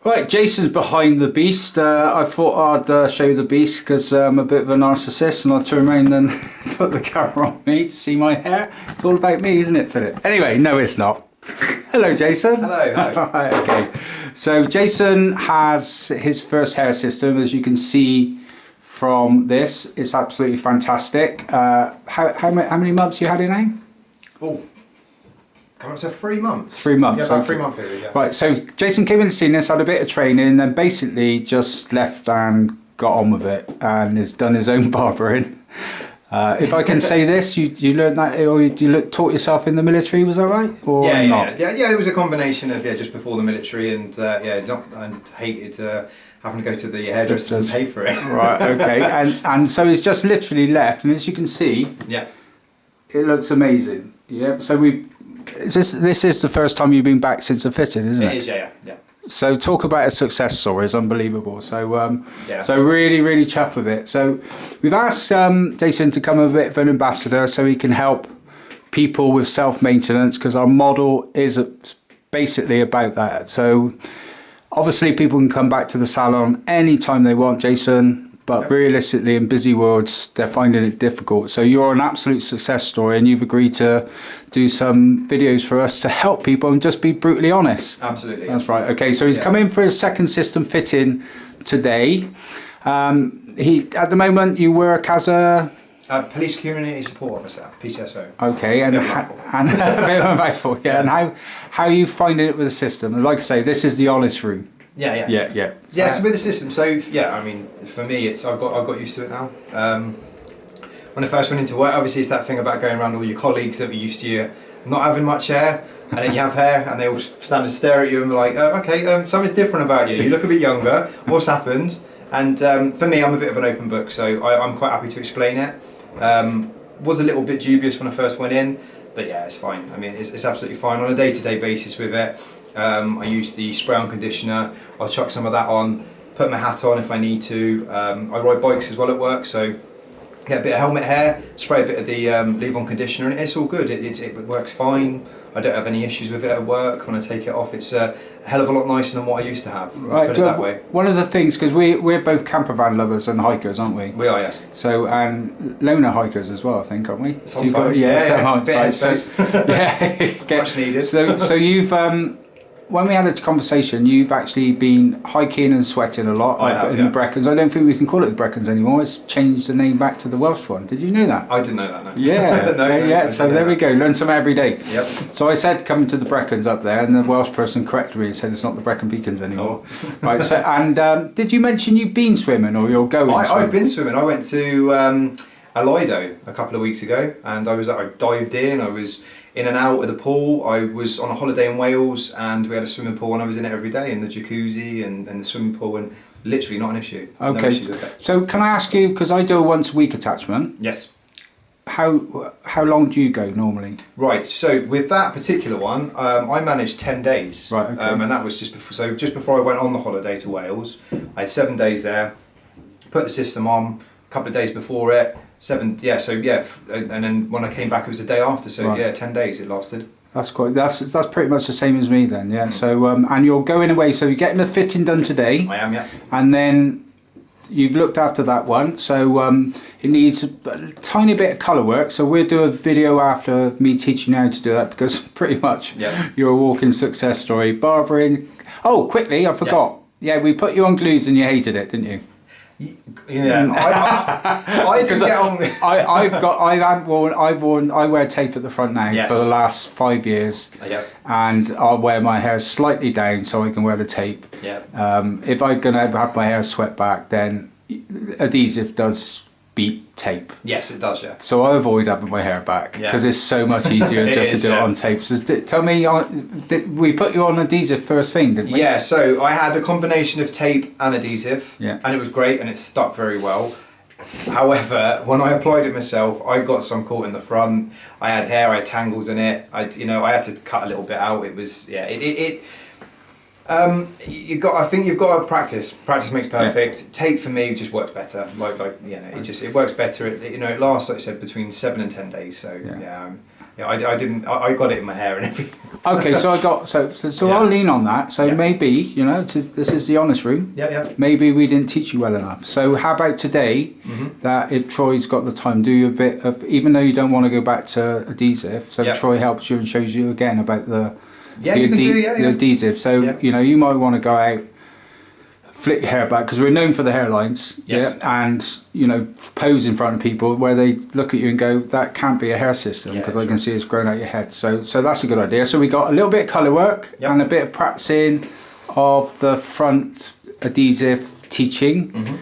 Right, Jason's behind the beast. I thought I'd show you the beast because I'm a bit of a narcissist and I'll turn around and put the camera on me to see my hair. It's all about me, isn't it, Philip? Anyway, no, it's not. Hello, Jason. Hello. Hi. Right, okay. So Jason has his first hair system, as you can see from this. It's absolutely fantastic. How many months you had it now? Oh, coming up to 3 months. 3 months. Yeah, about 3 month period, yeah. Right, so Jason came in to see us, had a bit of training, and then basically just left and got on with it, and has done his own barbering. If I can say this, you learned that, or you taught yourself in the military, was that right? Or not? Yeah. It was a combination of just before the military and and hated having to go to the hairdressers and pay for it. Right, okay, and so he's just literally left, and as you can see, it looks amazing. Yeah, so this is the first time you've been back since the fitting, isn't it? It is, yeah. So talk about a success story, it's unbelievable. So so really chuffed with it. So we've asked Jason to come a bit of an ambassador so he can help people with self-maintenance, because our model is basically about that. So obviously people can come back to the salon anytime they want, Jason, but realistically in busy worlds they're finding it difficult. So you're an absolute success story, and you've agreed to do some videos for us to help people and just be brutally honest. Absolutely. That's right. Okay, so he's come in for his second system fitting today. He at the moment you work as a Police Community Support Officer, PCSO. Okay, and a bit of a mouthful, yeah. And how are you finding it with the system? And like I say, this is the honest room. Yeah. So with the system, I mean, for me, I've got used to it now. When I first went into work, obviously it's that thing about going around all your colleagues that were used to you not having much hair, and then you have hair, and they all stand and stare at you and be like, oh, okay, something's different about you. You look a bit younger. What's happened? And for me, I'm a bit of an open book, so I'm quite happy to explain it. Was a little bit dubious when I first went in, but yeah, it's fine. I mean, it's absolutely fine on a day-to-day basis with it. I use the spray-on conditioner. I'll chuck some of that on, put my hat on if I need to. I ride bikes as well at work, so get a bit of helmet hair, spray a bit of the leave-on conditioner, and it's all good. It works fine. I don't have any issues with it at work. When I take it off, it's a hell of a lot nicer than what I used to have. Right, put it that way. One of the things, because we're both camper van lovers and hikers, aren't we? We are, yes. So, and loner hikers as well, I think, aren't we? Sometimes, sometimes. Bit right, headspace. Much needed. So you've when we had a conversation, you've actually been hiking and sweating a lot. I have, in the Brecons. I don't think we can call it the Brecons anymore. It's changed the name back to the Welsh one. Did you know that? I didn't know that, no. Yeah, so there we go. Learn something every day. Yep. So I said coming to the Brecons up there, and the Welsh person corrected me and said it's not the Brecon Beacons anymore. Oh. Right. So did you mention you've been swimming or you're going? I've been swimming. I went to Lido a couple of weeks ago, and I dived in. I was in and out of the pool. I was on a holiday in Wales, and we had a swimming pool, and I was in it every day in the jacuzzi and the swimming pool, and literally not an issue. Okay. No issues with it. So can I ask you, because I do a once a week attachment. Yes. How long do you go normally? Right. So with that particular one, I managed 10 days. Right. Okay. And that was just before. So just before I went on the holiday to Wales, I had 7 days there. Put the system on a couple of days before it. And then when I came back, it was the day after. So 10 days it lasted. That's pretty much the same as me then. Yeah. So and you're going away. So you're getting the fitting done today. I am. Yeah. And then you've looked after that one. So it needs a tiny bit of colour work. So we'll do a video after me teaching you how to do that, because pretty much you're a walking success story. Barbering. Oh, quickly, I forgot. Yes. Yeah, we put you on glues and you hated it, didn't you? Yeah, I didn't get on with. I wear tape at the front now for the last 5 years, and I'll wear my hair slightly down so I can wear the tape. If I'm gonna have my hair swept back, then adhesive does beat tape. Yes, it does. Yeah. So I avoid having my hair back because it's so much easier just to do it on tape. So tell me, we put you on adhesive first thing, didn't we? Yeah. So I had a combination of tape and adhesive, and it was great, and it stuck very well. However, when I applied it myself, I got some caught in the front. I had hair, I had tangles in it. I had to cut a little bit out. It was I think you've got to practice. Practice makes perfect. Yeah. Tape for me just works better. It works better. It lasts, like I said, between 7 and 10 days. So Yeah, I didn't. I got it in my hair and everything. Okay, so Yeah. I'll lean on that. So Yeah. maybe, you know, this is the honest room. Yeah. Maybe we didn't teach you well enough. So how about today, that if Troy's got the time, do a bit of, even though you don't want to go back to adhesive, so Yeah. Troy helps you and shows you again about the the adhesive. So, Yeah. you know, you might want to go out, flick your hair back, because we're known for the hairlines. Yes. Yeah, and, you know, pose in front of people where they look at you and go, that can't be a hair system, because I can see it's grown out your head. So that's a good idea. So we got a little bit of colour work and a bit of practicing of the front adhesive teaching.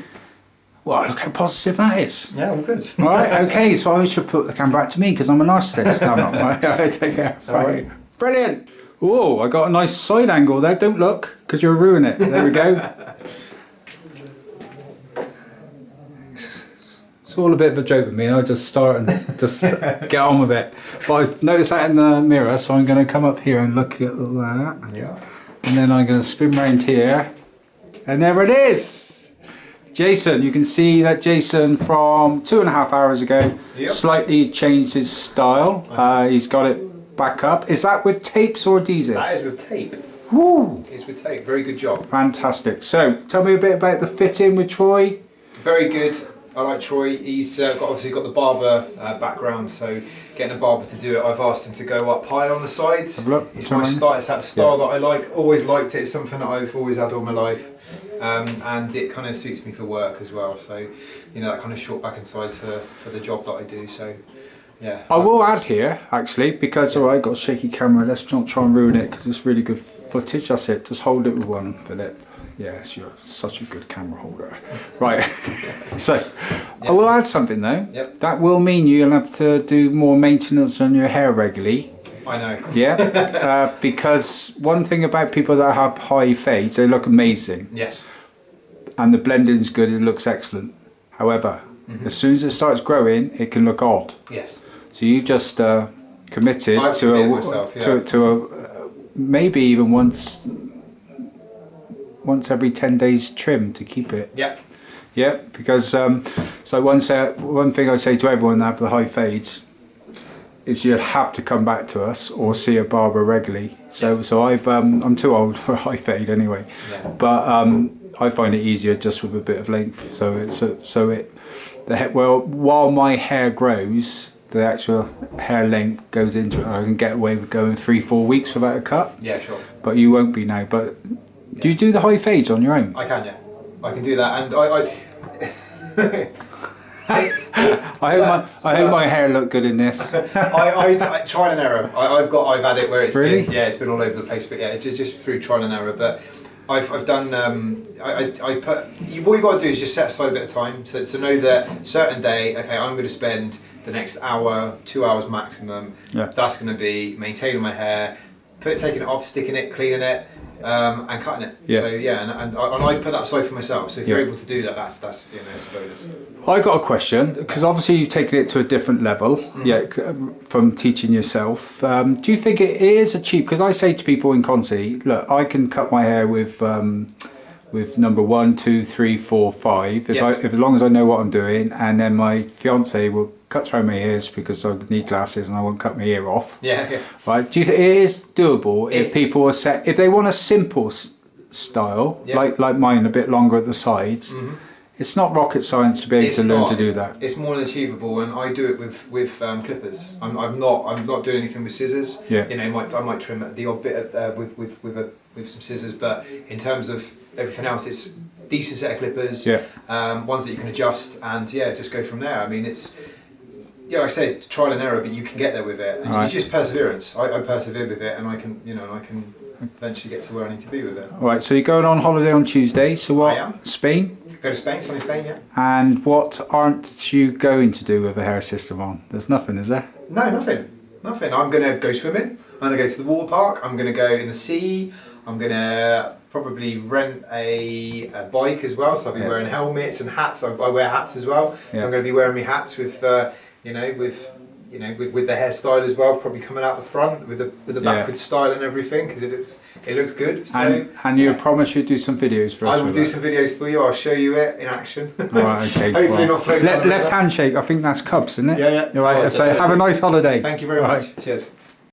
Wow, look how positive that is. Yeah, all good. All right, okay, so I should put the camera back to me because I'm a narcissist. No, I'm not. Right, take care. Right. Brilliant. Oh, I got a nice side angle there. Don't look, because you'll ruin it. There we go. It's all a bit of a joke with me, and I just start and just get on with it. But I noticed that in the mirror, so I'm going to come up here and look at that. Yeah. And then I'm going to spin round here. And there it is! Jason, you can see that Jason from 2.5 hours ago slightly changed his style. He's got it back up. Is that with tapes or adhesive? That is with tape. Woo! It's with tape. Very good job. Fantastic. So, tell me a bit about the fitting with Troy. Very good. I like Troy. He's obviously got the barber background, so getting a barber to do it, I've asked him to go up high on the sides. Have a look. It's my style. It's that style that I like. Always liked it. It's something that I've always had all my life, and it kind of suits me for work as well. So, you know, that kind of short back and sides for the job that I do. So, yeah. I will add here, actually, because I got a shaky camera. Let's not try and ruin it because it's really good footage. That's it. Just hold it with one, Philip. Yes, you're such a good camera holder. Right. So, I will add something though. Yep. That will mean you'll have to do more maintenance on your hair regularly. I know. Yeah. Because one thing about people that have high fades, they look amazing. Yes. And the blending's good. It looks excellent. However, as soon as it starts growing, it can look odd. Yes. So you've just committed I've to committed myself, yeah. to a maybe even once every 10 days trim to keep it. Yeah. Yeah, because so one thing I say to everyone that have the high fades is you'd have to come back to us or see a barber regularly. So I'm too old for a high fade anyway. Yeah. But I find it easier just with a bit of length. While my hair grows, the actual hair length goes into it. I can get away with going 3-4 weeks without a cut. Yeah, sure. But you won't be now. But do you do the high fades on your own? I can, yeah. I can do that, and I hope my hair looked good in this. I trial and error. I've had it where it's Really? been, it's been all over the place, but yeah, it's just through trial and error. But I've done. What you got to do is just set aside a bit of time to know that certain day. Okay, I'm going to spend the next hour, 2 hours maximum. Yeah. That's going to be maintaining my hair, taking it off, sticking it, cleaning it. And cutting it. Yeah. So yeah, and I put that aside for myself. So if you're able to do that, that's it's a bonus. I got a question because obviously you've taken it to a different level. From teaching yourself. Do you think it is a cheap? Because I say to people in Conti, look, I can cut my hair with number 1, 2, 3, 4, 5. If as long as I know what I'm doing, and then my fiance will cut through my ears because I need glasses and I won't cut my ear off. Yeah. Right? Do you think it is doable if people are if they want a simple style like mine, a bit longer at the sides? It's not rocket science to be able to learn to do that. It's more than achievable, and I do it with clippers. I'm not doing anything with scissors. Yeah. You know, I might trim the odd bit with some scissors, but in terms of everything else, it's decent set of clippers. Yeah. Ones that you can adjust, and just go from there. I mean, it's. Yeah, I say trial and error, but you can get there with it, and it's just perseverance. I persevered with it, and I can eventually get to where I need to be with it. All right, so you're going on holiday on Tuesday. So what? I am. Spain. Go to Spain, sunny Spain, yeah. And what aren't you going to do with a hair system on? There's nothing, is there? No, nothing. I'm going to go swimming. I'm going to go to the water park. I'm going to go in the sea. I'm going to probably rent a bike as well. So I'll be wearing helmets and hats. I wear hats as well. So I'm going to be wearing my hats with you know, with the hairstyle as well, probably coming out the front with the backward style and everything, because it looks good. So, and you promise you'd do some videos for us? I will do some videos for you. I'll show you it in action. All right, okay. Hopefully not floating. Left handshake. I think that's Cubs, isn't it? Yeah. All right. So have a nice holiday. Thank you very much. Cheers.